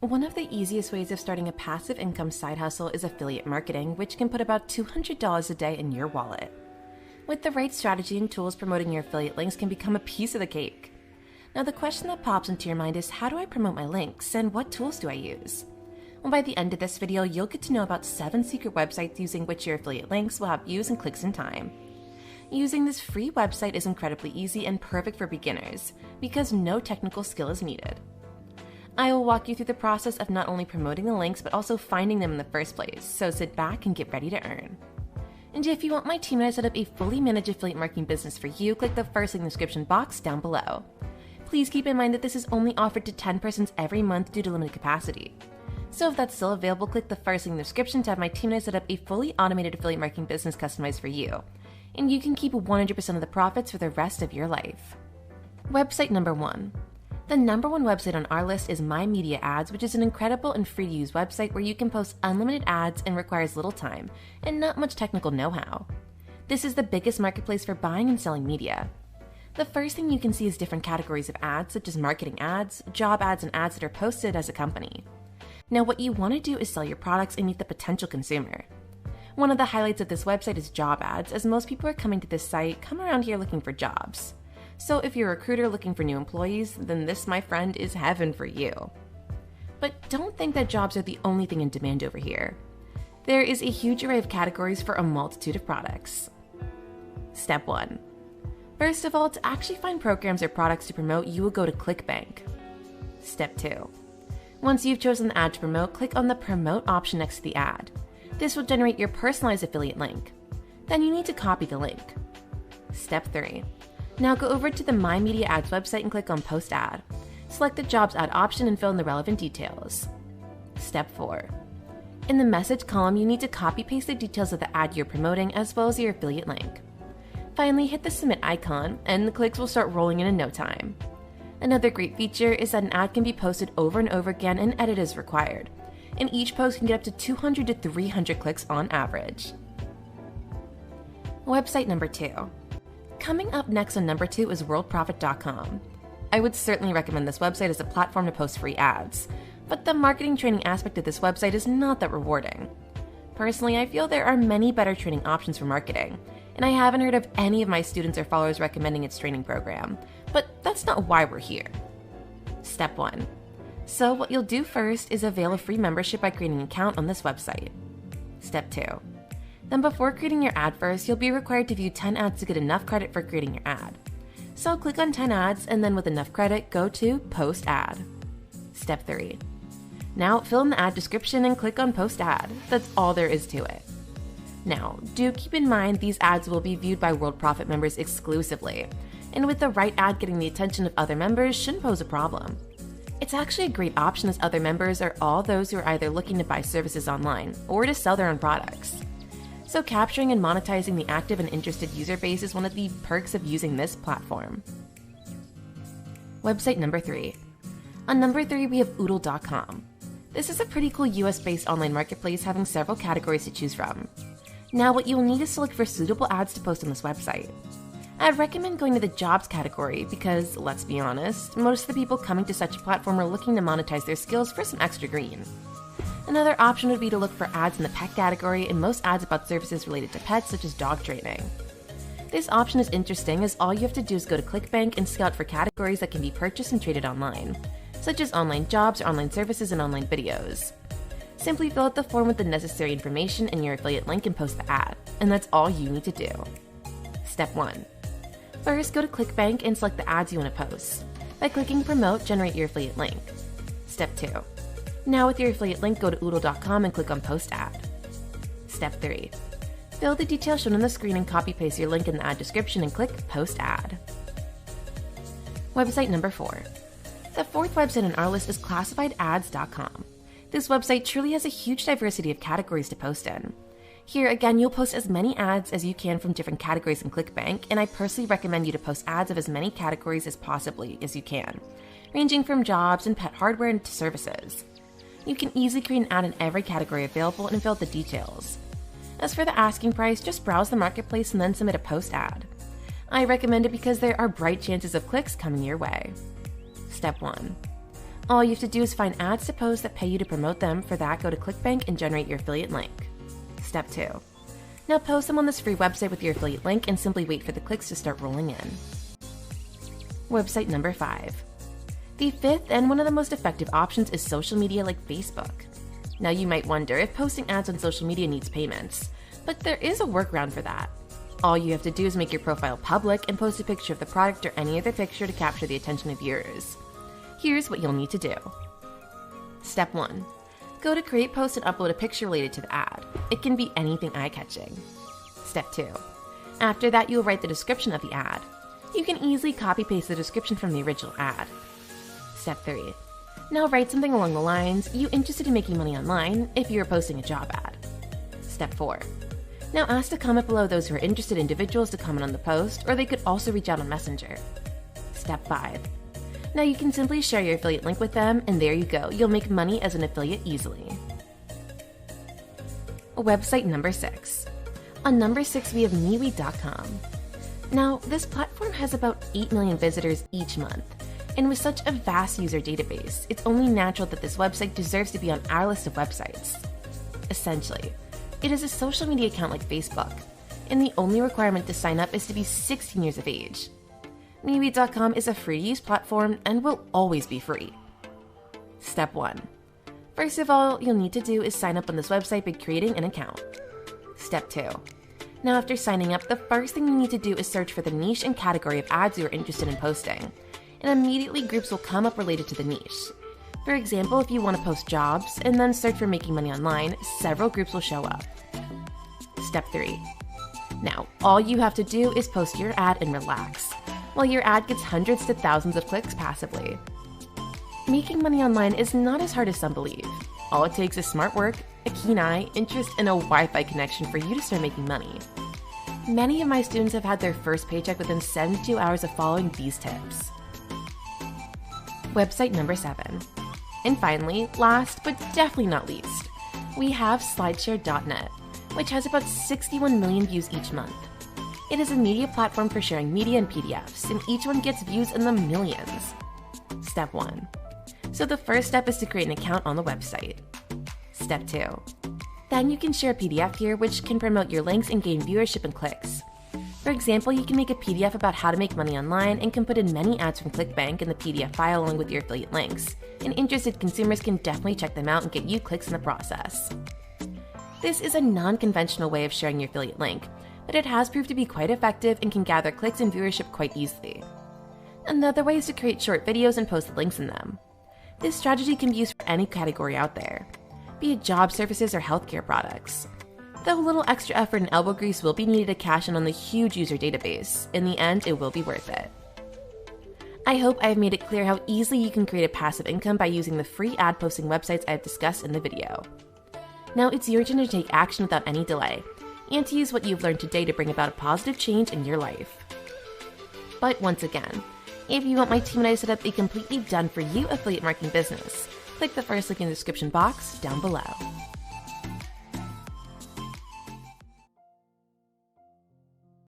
One of the easiest ways of starting a passive income side hustle is affiliate marketing, which can put about $200 a day in your wallet. With the right strategy and tools, promoting your affiliate links can become a piece of the cake. Now, the question that pops into your mind is, how do I promote my links and what tools do I use? Well, by the end of this video, you'll get to know about 7 secret websites using which your affiliate links will have views and clicks in time. Using this free website is incredibly easy and perfect for beginners because no technical skill is needed. I will walk you through the process of not only promoting the links, but also finding them in the first place, so sit back and get ready to earn. And if you want my team and I set up a fully managed affiliate marketing business for you, click the first link in the description box down below. Please keep in mind that this is only offered to 10 persons every month due to limited capacity. So if that's still available, click the first link in the description to have my team and I set up a fully automated affiliate marketing business customized for you. And you can keep 100% of the profits for the rest of your life. Website number 1. The number 1 website on our list is My Media Ads, which is an incredible and free to use website where you can post unlimited ads and requires little time and not much technical know-how. This is the biggest marketplace for buying and selling media. The first thing you can see is different categories of ads, such as marketing ads, job ads, and ads that are posted as a company. Now, what you want to do is sell your products and meet the potential consumer. One of the highlights of this website is job ads, as most people are coming to this site come around here looking for jobs. So if you're a recruiter looking for new employees, then this, my friend, is heaven for you. But don't think that jobs are the only thing in demand over here. There is a huge array of categories for a multitude of products. Step 1. First of all, to actually find programs or products to promote, you will go to ClickBank. Step 2. Once you've chosen the ad to promote, click on the Promote option next to the ad. This will generate your personalized affiliate link. Then you need to copy the link. Step 3. Now go over to the My Media Ads website and click on Post Ad. Select the Jobs Ad option and fill in the relevant details. Step 4. In the message column, you need to copy-paste the details of the ad you're promoting as well as your affiliate link. Finally, hit the Submit icon and the clicks will start rolling in no time. Another great feature is that an ad can be posted over and over again and edit as required. And each post can get up to 200 to 300 clicks on average. Website number 2. Coming up next on number 2 is WorldProfit.com. I would certainly recommend this website as a platform to post free ads, but the marketing training aspect of this website is not that rewarding. Personally, I feel there are many better training options for marketing, and I haven't heard of any of my students or followers recommending its training program, but that's not why we're here. Step 1. So what you'll do first is avail a free membership by creating an account on this website. Step 2. Then before creating your ad first, you'll be required to view 10 ads to get enough credit for creating your ad. So click on 10 ads and then with enough credit, go to Post Ad. Step 3. Now fill in the ad description and click on Post Ad. That's all there is to it. Now, do keep in mind these ads will be viewed by World Profit members exclusively, and with the right ad getting the attention of other members shouldn't pose a problem. It's actually a great option as other members are all those who are either looking to buy services online or to sell their own products. So capturing and monetizing the active and interested user base is one of the perks of using this platform. Website number 3. On number 3, we have Oodle.com. This is a pretty cool US-based online marketplace having several categories to choose from. Now what you will need is to look for suitable ads to post on this website. I'd recommend going to the jobs category because, let's be honest, most of the people coming to such a platform are looking to monetize their skills for some extra green. Another option would be to look for ads in the pet category and most ads about services related to pets such as dog training. This option is interesting as all you have to do is go to ClickBank and scout for categories that can be purchased and traded online, such as online jobs or online services and online videos. Simply fill out the form with the necessary information and your affiliate link and post the ad, and that's all you need to do. Step 1. First, go to ClickBank and select the ads you want to post. By clicking Promote, generate your affiliate link. Step 2. Now with your affiliate link, go to Oodle.com and click on Post Ad. Step 3. Fill the details shown on the screen and copy-paste your link in the ad description and click Post Ad. Website number 4. The 4th website on our list is ClassifiedAds.com. This website truly has a huge diversity of categories to post in. Here again, you'll post as many ads as you can from different categories in ClickBank, and I personally recommend you to post ads of as many categories as you can, ranging from jobs and pet hardware to services. You can easily create an ad in every category available and fill out the details. As for the asking price, just browse the marketplace and then submit a post ad. I recommend it because there are bright chances of clicks coming your way. Step 1. All you have to do is find ads to post that pay you to promote them. For that, go to ClickBank and generate your affiliate link. Step 2. Now post them on this free website with your affiliate link and simply wait for the clicks to start rolling in. Website number 5. The fifth and one of the most effective options is social media like Facebook. Now you might wonder if posting ads on social media needs payments, but there is a workaround for that. All you have to do is make your profile public and post a picture of the product or any other picture to capture the attention of viewers. Here's what you'll need to do. Step 1. Go to Create Post and upload a picture related to the ad. It can be anything eye-catching. Step 2. After that, you'll write the description of the ad. You can easily copy-paste the description from the original ad. Step 3. Now write something along the lines, "You interested in making money online?" if you are posting a job ad. Step 4. Now ask to comment below those who are interested individuals to comment on the post, or they could also reach out on Messenger. Step 5. Now you can simply share your affiliate link with them, and there you go, you'll make money as an affiliate easily. Website number 6. On number 6, we have MeWe.com. Now, this platform has about 8 million visitors each month, and with such a vast user database, it's only natural that this website deserves to be on our list of websites. Essentially, it is a social media account like Facebook, and the only requirement to sign up is to be 16 years of age. MeWe.com is a free-to-use platform and will always be free. Step 1. First of all, you'll need to do is sign up on this website by creating an account. Step 2. Now after signing up, the first thing you need to do is search for the niche and category of ads you are interested in posting, and immediately groups will come up related to the niche. For example, if you want to post jobs and then search for making money online, several groups will show up. Step 3. Now, all you have to do is post your ad and relax, while your ad gets hundreds to thousands of clicks passively. Making money online is not as hard as some believe. All it takes is smart work, a keen eye, interest, and a Wi-Fi connection for you to start making money. Many of my students have had their first paycheck within 72 hours of following these tips. Website number 7. And finally, last but definitely not least, we have Slideshare.net, which has about 61 million views each month. It is a media platform for sharing media and PDFs, and each one gets views in the millions. Step 1. So the first step is to create an account on the website. Step 2. Then you can share a PDF here, which can promote your links and gain viewership and clicks. For example, you can make a PDF about how to make money online and can put in many ads from ClickBank in the PDF file along with your affiliate links, and interested consumers can definitely check them out and get you clicks in the process. This is a non-conventional way of sharing your affiliate link, but it has proved to be quite effective and can gather clicks and viewership quite easily. Another way is to create short videos and post links in them. This strategy can be used for any category out there, be it job services or healthcare products. Though a little extra effort and elbow grease will be needed to cash in on the huge user database, in the end it will be worth it. I hope I have made it clear how easily you can create a passive income by using the free ad posting websites I have discussed in the video. Now it's your turn to take action without any delay, and to use what you've learned today to bring about a positive change in your life. But once again, if you want my team and I to set up a completely done-for-you affiliate marketing business, click the first link in the description box down below.